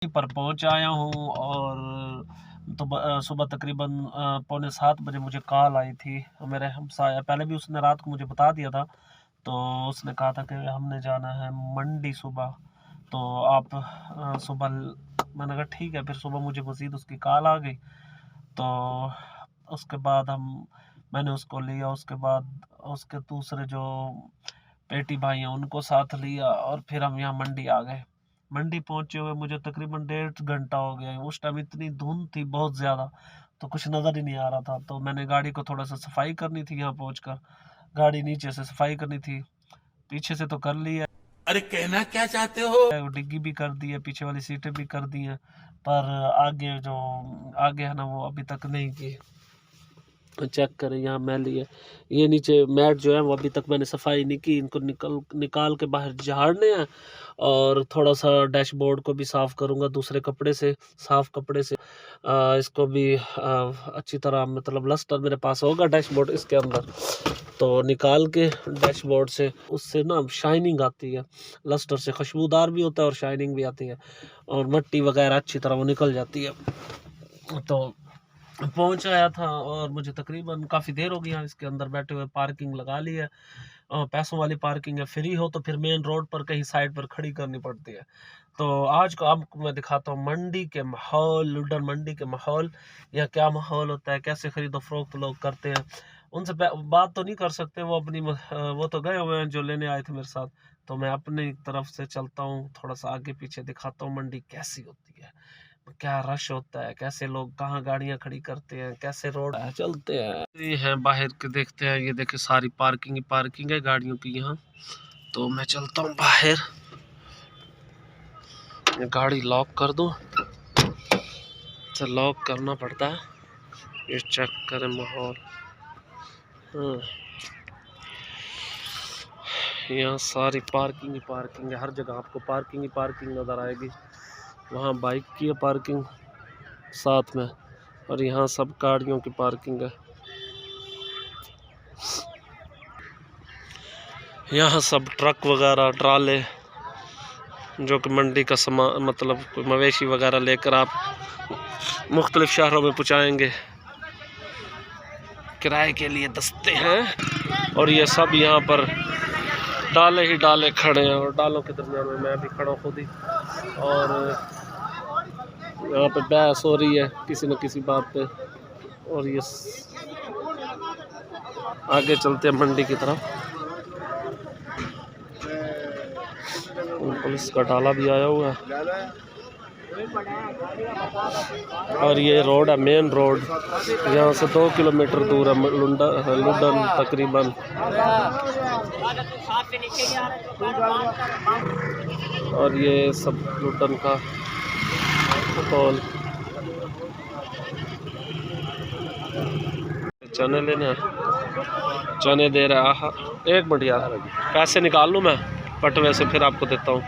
पर पहुंच आया हूं। और तो सुबह तकरीबन 6:45 बजे मुझे कॉल आई थी मेरे हमसाया। पहले भी उसने रात को मुझे बता दिया था, तो उसने कहा था कि हमने जाना है मंडी सुबह, तो आप सुबह। मैंने कहा ठीक है। फिर सुबह मुझे मज़ीद उसकी कॉल आ गई, तो उसके बाद मैंने उसको लिया। उसके बाद उसके दूसरे जो पेटी भाई हैं उनको साथ लिया, और फिर हम यहाँ मंडी आ गए। मंडी पहुंचे हुए मुझे तकरीबन 1.5 घंटा हो गया। उस टाइम इतनी धुंध थी बहुत ज़्यादा, तो कुछ नज़र ही नहीं आ रहा था। तो मैंने गाड़ी को थोड़ा सा सफाई करनी थी, यहाँ पहुंचकर गाड़ी नीचे से सफाई करनी थी, पीछे से तो कर ली है। अरे कहना क्या चाहते हो? डिग्गी भी कर दी है, पीछे वाली सीटें भी कर दी हैं, पर आगे है ना वो अभी तक नहीं की। चेक करें यहाँ मैली है, ये नीचे मैट जो है वो अभी तक मैंने सफाई नहीं की। इनको निकाल के बाहर झाड़ने हैं, और थोड़ा सा डैशबोर्ड को भी साफ़ करूँगा दूसरे कपड़े से, साफ़ कपड़े से। इसको भी अच्छी तरह, मतलब लस्टर मेरे पास होगा डैशबोर्ड इसके अंदर, तो निकाल के डैशबोर्ड से, उससे ना शाइनिंग आती है, लस्टर से खुशबूदार भी होता है और शाइनिंग भी आती है, और मिट्टी वगैरह अच्छी तरह वो निकल जाती है। तो पहुंच आया था, और मुझे तकरीबन काफ़ी देर हो गई यहाँ इसके अंदर बैठे हुए। पार्किंग लगा ली है, पैसों वाली पार्किंग है। फ्री हो तो फिर मेन रोड पर कहीं साइड पर खड़ी करनी पड़ती है। तो आज को आपको मैं दिखाता हूँ मंडी के माहौल, लुडन मंडी के माहौल, या क्या माहौल होता है, कैसे खरीदो फरोख्त लोग करते हैं। उनसे बात तो नहीं कर सकते, वो अपनी वो तो गए हुए हैं जो लेने आए थे मेरे साथ। तो मैं अपनी तरफ से चलता हूँ, थोड़ा सा आगे पीछे दिखाता हूँ मंडी कैसी होती है, क्या रश होता है, कैसे लोग कहाँ गाड़ियाँ खड़ी करते हैं, कैसे रोड चलते हैं। ये है बाहर के, देखते हैं। ये देखे सारी पार्किंग ही पार्किंग है गाड़ियों की यहाँ। तो मैं चलता हूँ बाहर, गाड़ी लॉक कर दूँ, तो लॉक करना पड़ता है। ये चेक करें माहौल, यहाँ सारी पार्किंग ही पार्किंग है। हर जगह आपको पार्किंग ही पार्किंग नज़र आएगी। वहाँ बाइक की है पार्किंग साथ में, और यहाँ सब गाड़ियों की पार्किंग है। यहाँ सब ट्रक वगैरह, ट्राले, जो कि मंडी का सामान, मतलब मवेशी वगैरह लेकर आप मुख्तलिफ शहरों में पहुँचाएँगे, किराए के लिए दस्ते हैं। और ये सब यहाँ पर डाले ही डाले खड़े हैं, और डालों के दरमियान में मैं भी खड़ा खुद ही, और यहाँ पे बहस हो रही है किसी न किसी बात पे। और ये आगे चलते हैं मंडी की तरफ। पुलिस का डाला भी आया हुआ है, और ये रोड है मेन रोड, यहाँ से 2 किलोमीटर दूर है लुडन तकरीबन। और ये सब लुडन का माहौल। चने लेने, चने दे रहा है। एक मिनट यार, पैसे निकाल लूँ मैं पटवे से, फिर आपको देता हूँ।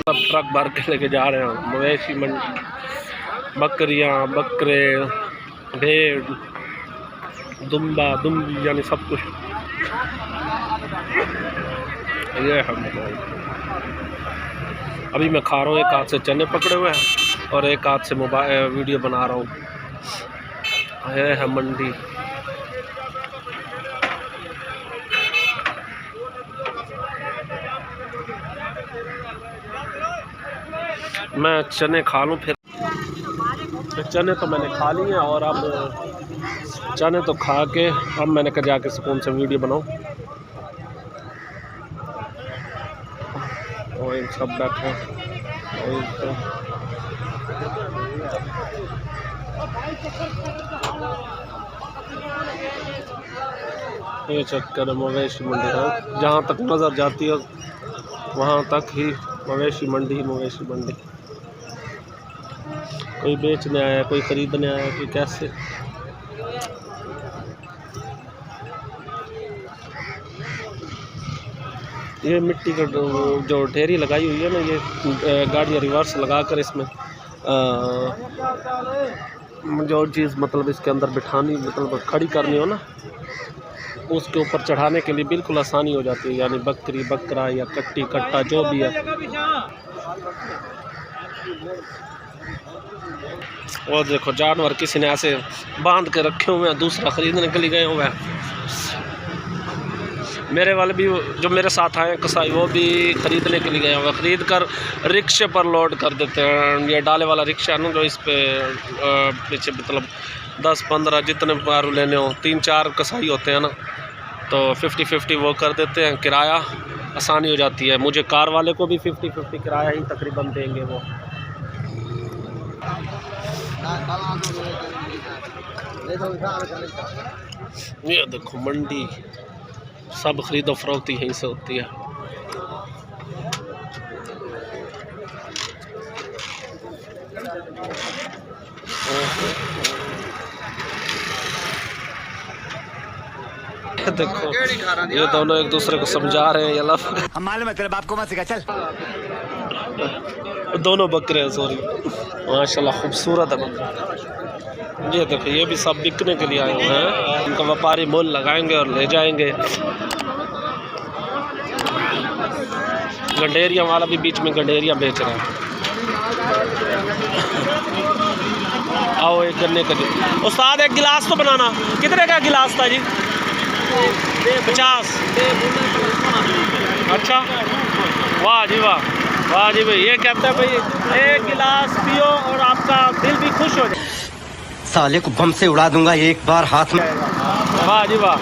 सब ट्रक भर के लेके जा रहे हैं मवेशी मंडी, बकरियाँ, बकरे, भेड़, दुम्बा, दुम्बी, यानी सब कुछ। ये हम अभी मैं खा रहा हूँ, एक हाथ से चने पकड़े हुए हैं और एक हाथ से मोबाइल वीडियो बना रहा हूँ। ये है मंडी। मैं चने खा लूँ फिर। चने तो मैंने खा लिए हैं, और अब चने तो खा के अब मैंने कहा जाके सुकून से वीडियो बनाऊँ। और इन सब बैठे ये चक्कर मवेशी मंडी है, जहाँ तक नज़र जाती है वहाँ तक ही मवेशी मंडी ही मवेशी मंडी। कोई बेचने आया, कोई खरीदने आया, कोई कैसे। ये मिट्टी का जो ढेरी लगाई हुई है ना, ये गाड़ियाँ रिवर्स लगा कर इसमें जो चीज़ मतलब इसके अंदर बिठानी, मतलब खड़ी करनी हो ना, उसके ऊपर चढ़ाने के लिए बिल्कुल आसानी हो जाती है, यानी बकरी बकरा या कट्टी कट्टा जो भी है। और देखो जानवर किसी ने ऐसे बांध के रखे हुए हैं, दूसरा खरीदने के लिए गए हुए हैं। मेरे वाले भी जो मेरे साथ आए कसाई वो भी ख़रीदने के लिए गए हुए, ख़रीद कर रिक्शे पर लोड कर देते हैं। ये डाले वाला रिक्शा है ना, जो इस पे पीछे मतलब 10-15 जितने बारू लेने हो, 3-4 कसाई होते हैं ना, तो 50-50 वो कर देते हैं, किराया आसानी हो जाती है। मुझे कार वाले को भी 50-50 किराया ही तकरीबन देंगे वो। ये देखो मंडी, सब खरीदो फरोख्ती यहीं से होती है। देखो ये दोनों एक दूसरे को समझा रहे हैं। ये लफ हम मालूम है तेरे बाप को मत सिखा, चल। दोनों बकरे हैं, सॉरी, माशाल्लाह खूबसूरत है बकरे। ये देखो ये भी सब बिकने के लिए आए हुए हैं, इनका व्यापारी मोल लगाएंगे और ले जाएंगे। गंडेरिया वाला भी बीच में गंडेरिया बेच रहा है। आओ एक गन्ने का उस्ताद एक गिलास तो बनाना। कितने का गिलास था जी? 50। अच्छा, वाह जी वाह, वाह जी भाई। ये कहता है भाई एक गिलास पियो और आपका दिल भी खुश हो जाए। साले को बम से उड़ा दूंगा एक बार हाथ में। वाह जी वाह,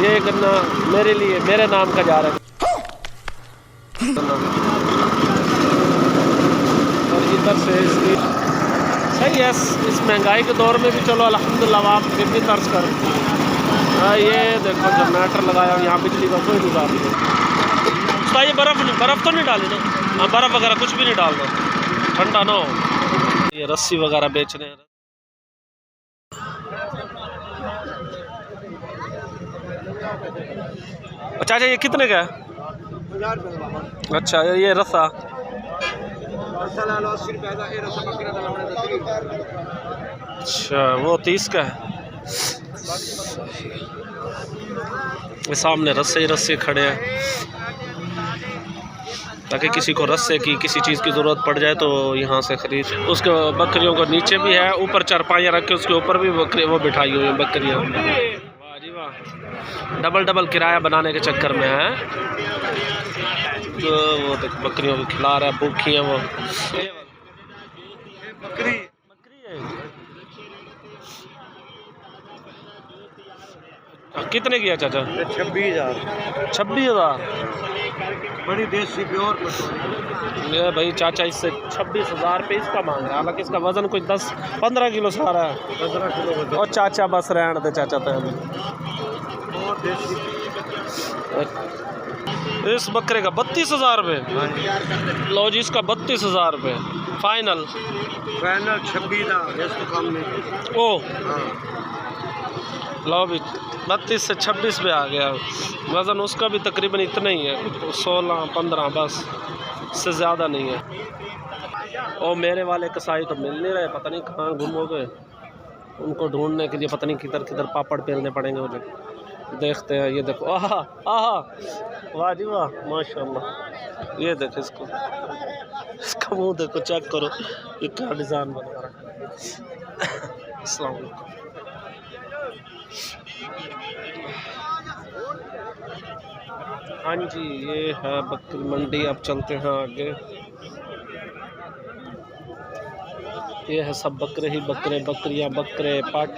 ये गन्ना मेरे लिए, मेरे नाम का जा रहा है। और इधर से इसकी सही है, इस महंगाई के दौर में भी चलो अल्हम्दुलिल्लाह आप फिर भी तर्स करो। ये देखो जनरेटर लगाया, यहाँ बिजली का कोई गुजार नहीं। तो ये बर्फ़ तो नहीं डाली ना? हाँ, बर्फ़ वगैरह कुछ भी नहीं डालना, ठंडा ना हो। ये रस्सी वगैरह बेच रहे हैं। अच्छा ये कितने का है? 50 रुपये। अच्छा ये रस्सा 80 रुपये का, ये रस्सा बकरा का लाना 30 रुपये। अच्छा वो 30 का है। ये सामने रस्से ही रस्से खड़े हैं, ताकि किसी को रस्से की किसी चीज़ की ज़रूरत पड़ जाए तो यहाँ से खरीद। उसके बकरियों को नीचे भी है, ऊपर चारपाइयाँ रख के उसके ऊपर भी बकरी वो बिठाई हुई है बकरियाँ। वाह जी वाह, डबल किराया बनाने के चक्कर में है। तो वो देखो बकरियों को खिला रहा है, भूखी है वो। बकरी है। कितने की है चाचा? 26,000। 26,000। बड़ी देसी प्योर। ये भाई चाचा इससे 26,000 रुपये इसका मांग रहा है, हालांकि इसका वज़न कोई 10-15 किलो सारा है। 15 किलो। और चाचा बस रहने दे चाचा तो हमें। और देसी इस बकरे का 32,000 रुपये। लो जी इसका 32,000 रुपये फाइनल। 26,000, इसको कम नहीं। ओ हाँ। लो भी 32 से 26 पे आ गया। वज़न उसका भी तकरीबन इतना ही है, 16-15 बस, इससे ज़्यादा नहीं है। और मेरे वाले कसाई तो मिल नहीं रहे, पता नहीं कहाँ गुम हो गए। उनको ढूंढने के लिए पता नहीं किधर किधर पापड़ पेलने पड़ेंगे मुझे। देखते हैं। ये देखो, आहा आहा, वाह जी वाह, माशाल्लाह। ये देखो इसका मुंह देखो, चेक करो ये क्या डिज़ाइन बना रहा है। अस्सलाम वालेकुम। हाँ जी, ये है बकरी मंडी। अब चलते हैं आगे। ये है सब बकरे ही बकरे, बकरियां बकरे पाठ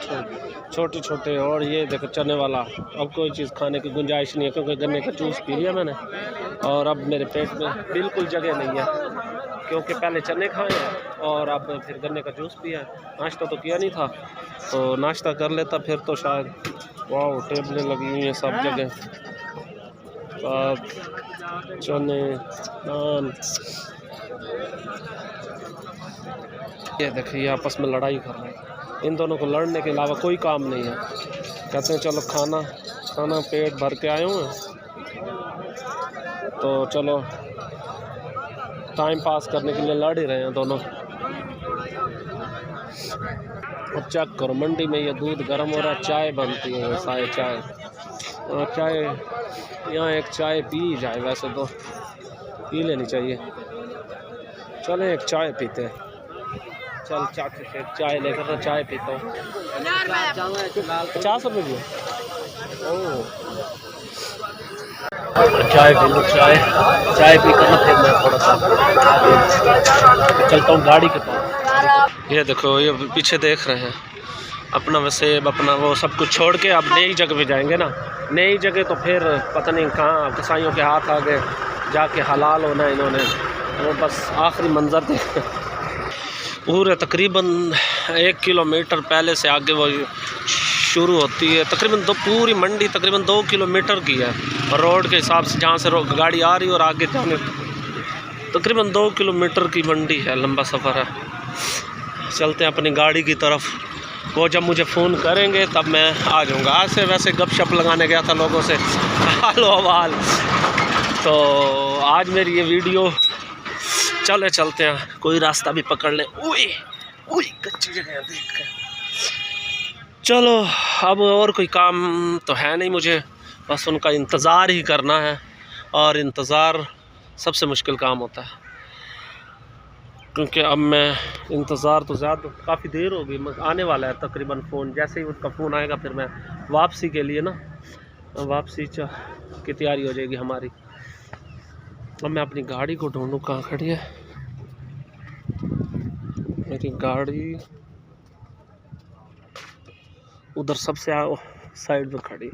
छोटे छोटे। और ये देखो चने वाला। अब कोई चीज़ खाने की गुंजाइश नहीं है, क्योंकि गन्ने का जूस पी लिया मैंने और अब मेरे पेट में बिल्कुल जगह नहीं है, क्योंकि पहले चने खाए हैं और अब फिर गन्ने का जूस पिया है। नाश्ता तो किया नहीं था, तो नाश्ता कर लेता फिर तो शायद। वाह, टेबलें लगी हुई हैं सब जगह, चने नान। ये देखिए आपस में लड़ाई कर रहे हैं। इन दोनों को लड़ने के अलावा कोई काम नहीं है। कहते हैं चलो खाना पेट भर के आए हुए तो चलो टाइम पास करने के लिए लड़ ही रहे हैं दोनों। और चेक करो मंडी में ये दूध गर्म हो रहा है, चाय बनती है, साय चाय। चाय यहाँ एक चाय पी जाए, वैसे तो पी लेनी चाहिए। चले एक चाय पीते हैं। चल चाचा से चाय लेकर ना चाय पीता हूँ। 50 रुपये भी। ओह चाय पी लो, चाय पी कर ना फिर मैं थोड़ा सा चलता हूँ गाड़ी के पास। ये देखो, ये पीछे देख रहे हैं अपना वसेब, अपना वो सब कुछ छोड़ के अब नई जगह पे जाएंगे ना। नई जगह तो फिर पता नहीं कहाँ कसाईयों के हाथ आगे जाके हलाल होना है इन्होंने। वो बस आखिरी मंजर थे। पूरे तकरीबन 1 किलोमीटर पहले से आगे वो शुरू होती है। तकरीबन पूरी मंडी तकरीबन 2 किलोमीटर की है रोड के हिसाब से, जहाँ से गाड़ी आ रही है और आगे जाने तकरीबन 2 किलोमीटर की मंडी है। लंबा सफ़र है। चलते हैं अपनी गाड़ी की तरफ। वो जब मुझे फ़ोन करेंगे तब मैं आ जाऊँगा। आज से वैसे गपशप लगाने गया था लोगों से, हाल हवाल। तो आज मेरी ये वीडियो, चलते हैं कोई रास्ता भी पकड़ लें। ओए कच्ची जगह है, देख कर। चलो अब और कोई काम तो है नहीं मुझे, बस उनका इंतज़ार ही करना है। और इंतज़ार सबसे मुश्किल काम होता है, क्योंकि अब मैं इंतज़ार तो ज़्यादा काफ़ी देर हो गई। आने वाला है तकरीबन फ़ोन। जैसे ही उसका फ़ोन आएगा फिर मैं वापसी के लिए ना, वापसी की तैयारी हो जाएगी हमारी। अब मैं अपनी गाड़ी को ढूंढूं, कहाँ खड़ी है मेरी गाड़ी। उधर सबसे साइड में खड़ी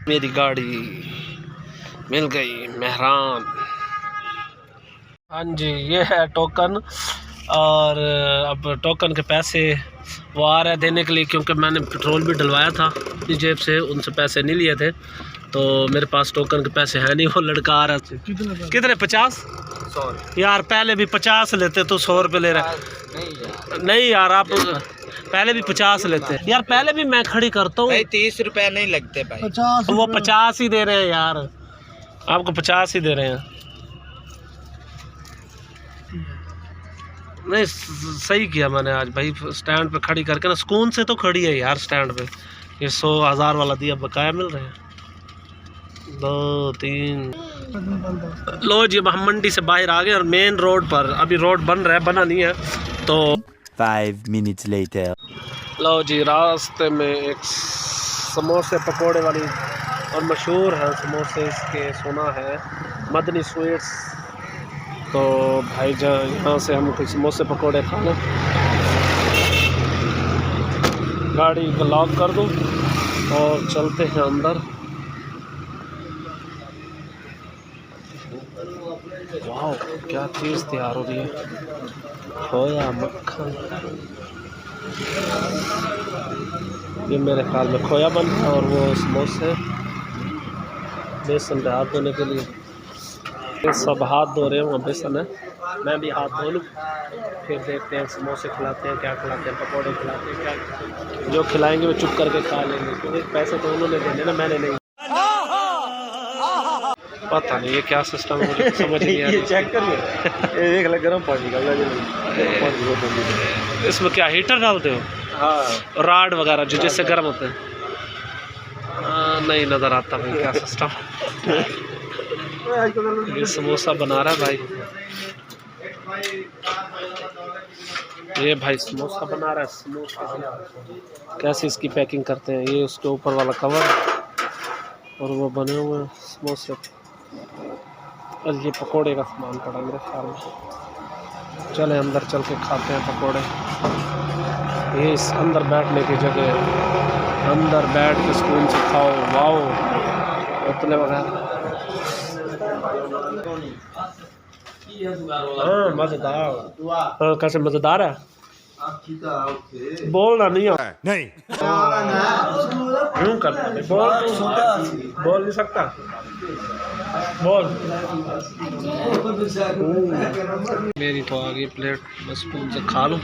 मेरी गाड़ी। मिल गई मेहरान। हाँ जी, ये है टोकन। और अब टोकन के पैसे वो आ रहे हैं देने के लिए, क्योंकि मैंने पेट्रोल भी डलवाया था अपनी जेब से, उनसे पैसे नहीं लिए थे। तो मेरे पास टोकन के पैसे हैं नहीं। वो लड़का आ रहा था। कितने? 50? 100 यार, पहले भी 50 लेते तो 100 रुपये ले रहे। नहीं यार, आप पहले भी 50 लेते यार। पहले भी मैं खड़ी करता हूँ। 30 रुपए नहीं लगते भाई। 50 वो 50 ही दे रहे हैं यार, आपको 50 ही दे रहे हैं। नहीं सही किया मैंने आज भाई, स्टैंड पे खड़ी करके ना, सुकून से तो खड़ी है यार स्टैंड पे। ये 100,000 वाला दिया बकाया मिल रहे हैं। 2 3 लो जी, अब हम मंडी से बाहर आ गए और मेन रोड पर। अभी रोड बन रहा है, बना नहीं है। तो 5 minutes later. लो जी, रास्ते में एक समोसे पकोड़े वाली और मशहूर है समोसे इसके, सुना है, मदनी स्वीट्स। तो भाई यहाँ से हम कुछ समोसे पकोड़े खा लें। गाड़ी को लॉक कर दूँ और चलते हैं अंदर। वाह क्या चीज़ तैयार हो रही है, खोया मक्खन। ये मेरे ख्याल में खोया बन है और वो समोसे बेसन पे हाथ धोने के लिए। ये सब हाथ धो रहे हैं, वहाँ बेसन है। मैं भी हाथ धो लूँ, फिर देखते हैं समोसे खिलाते हैं, क्या खिलाते हैं, पकौड़े खिलाते हैं, क्या जो खिलाएंगे वो चुप करके खा लेंगे, क्योंकि पैसे तो उन्होंने देने ना, मैंने नहीं। पता नहीं ये क्या सिस्टम है, मुझे समझ नहीं आ रहा। ये चेक कर एक लग गरम पानी का। इसमें क्या हीटर डालते हो? हाँ, राड वगैरह जो जिससे गर्म होते हैं। नहीं नज़र आता भाई क्या सिस्टम। ये समोसा बना रहा है भाई, ये भाई समोसा बना रहा है। समोसा कैसे इसकी पैकिंग करते हैं, ये उसके ऊपर वाला कवर और वो बने हुए हैं समोसे। और ये पकोड़े का सामान पड़ा मेरे ख्याल में। चले अंदर चल के खाते हैं पकोड़े। ये इस अंदर बैठने की जगह है, अंदर बैठ के सुकून से खाओ। वाओ, बोतलें वगैरह। हाँ मज़ेदार। हाँ कैसे मज़ेदार है, बोलना नहीं है। नहीं क्यों करता है? बोल नहीं सकता, बोल। मेरी तो आ गई प्लेट, बस स्पून से खा लूँ।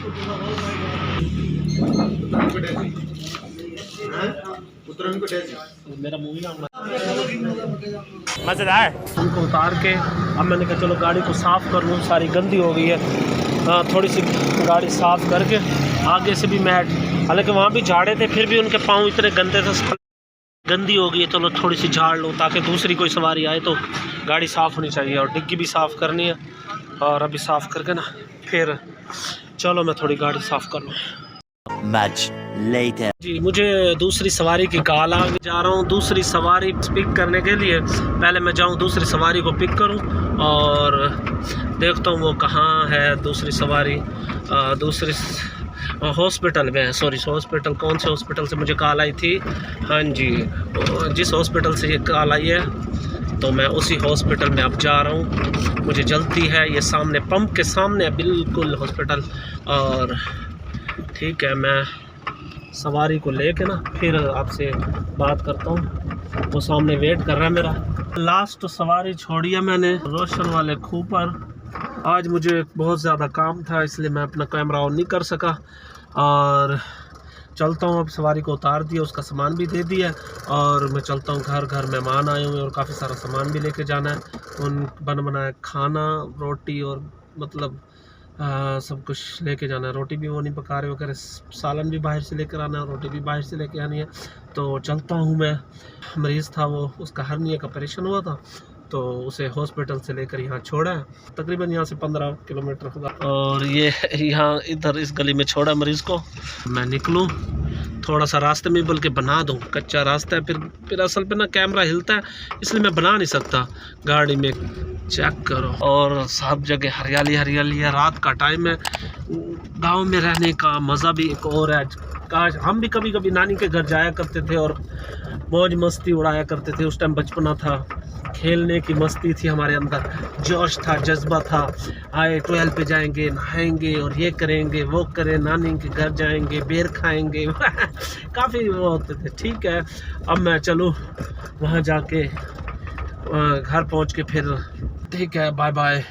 मेरा मुँह ना मजेदार। उनको उतार के अब मैंने कहा चलो गाड़ी को साफ़ कर लूँ, सारी गंदी हो गई है। थोड़ी सी गाड़ी साफ़ करके आगे से भी मैट, हालांकि वहाँ भी झाड़े थे फिर भी उनके पाँव इतने गंदे थे, गंदी हो गई है। चलो थोड़ी सी झाड़ लो ताकि दूसरी कोई सवारी आए तो गाड़ी साफ़ होनी चाहिए। और डिग्गी भी साफ़ करनी है, और अभी साफ़ करके ना फिर चलो मैं थोड़ी गाड़ी साफ़ कर लूँ। Much later. जी मुझे दूसरी सवारी की कॉल आ गई, जा रहा हूँ दूसरी सवारी पिक करने के लिए। पहले मैं जाऊँ दूसरी सवारी को पिक करूँ और देखता हूँ वो कहाँ है दूसरी सवारी। दूसरी हॉस्पिटल में है, सॉरी हॉस्पिटल, कौन से हॉस्पिटल से मुझे कॉल आई थी? हाँ जी, जिस हॉस्पिटल से ये कॉल आई है तो मैं उसी हॉस्पिटल में अब जा रहा हूँ। मुझे जल्दी है, ये सामने पंप के सामने है बिल्कुल हॉस्पिटल। और ठीक है, मैं सवारी को लेके ना फिर आपसे बात करता हूँ। वो सामने वेट कर रहा है मेरा। लास्ट सवारी छोड़ी है मैंने रोशन वाले खूह पर। आज मुझे बहुत ज़्यादा काम था इसलिए मैं अपना कैमरा ऑन नहीं कर सका, और चलता हूँ। अब सवारी को उतार दिया, उसका सामान भी दे दिया, और मैं चलता हूँ। घर घर मेहमान आए हुए और काफ़ी सारा सामान भी लेके जाना है। उन बनाया खाना, रोटी और मतलब सब कुछ लेके जाना है। रोटी भी वो नहीं पका रहे वगैरह, सालन भी बाहर से लेकर आना है, रोटी भी बाहर से लेके आनी है। तो चलता हूँ मैं। मरीज़ था वो, उसका हर्निया का ऑपरेशन हुआ था तो उसे हॉस्पिटल से लेकर यहाँ छोड़ा है। तकरीबन यहाँ से 15 किलोमीटर होगा, और ये यहाँ इधर इस गली में छोड़ा मरीज़ को। मैं निकलूँ थोड़ा सा रास्ते में, बल्कि बना दूँ, कच्चा रास्ता है। फिर असल पे ना कैमरा हिलता है इसलिए मैं बना नहीं सकता गाड़ी में। चेक करो, और सब जगह हरियाली हरियाली है। रात का टाइम है, गांव में रहने का मज़ा भी एक और है। काश हम भी कभी कभी नानी के घर जाया करते थे और मौज मस्ती उड़ाया करते थे। उस टाइम बचपना था, खेलने की मस्ती थी हमारे अंदर, जोश था, जज्बा था। आए 12 पे जाएंगे, नहाएंगे और ये करेंगे वो करें, नानी के घर जाएंगे, बेर खाएंगे काफ़ी वो होते थे। ठीक है, अब मैं चलूँ वहाँ जाके घर पहुँच के फिर। ठीक है, बाय बाय।